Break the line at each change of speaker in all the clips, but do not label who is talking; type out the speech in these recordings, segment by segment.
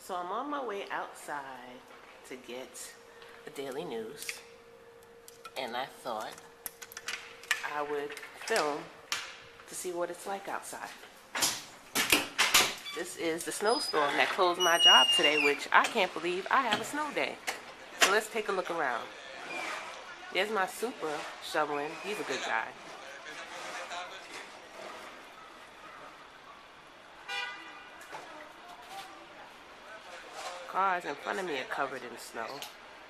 So I'm on my way outside to get the daily news, and I thought I would film to see what it's like outside. This is the snowstorm that closed my job today, which I can't believe I have a snow day. So let's take a look around. There's my super shoveling. He's a good guy. Cars in front of me are covered in snow.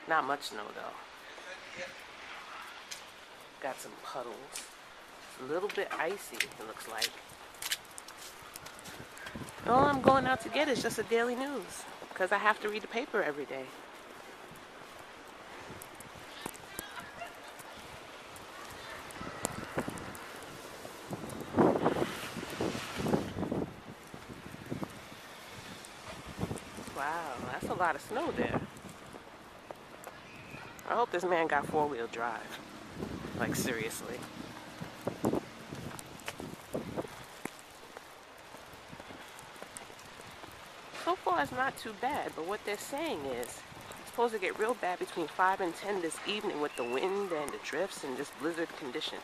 Not much snow though. Got some puddles. It's a little bit icy, it looks like. All I'm going out to get is just a daily news, because I have to read the paper every day. Wow, that's a lot of snow there. I hope this man got four-wheel drive. Like, seriously. So far, it's not too bad, but what they're saying is it's supposed to get real bad between 5 and 10 this evening with the wind and the drifts and just blizzard conditions.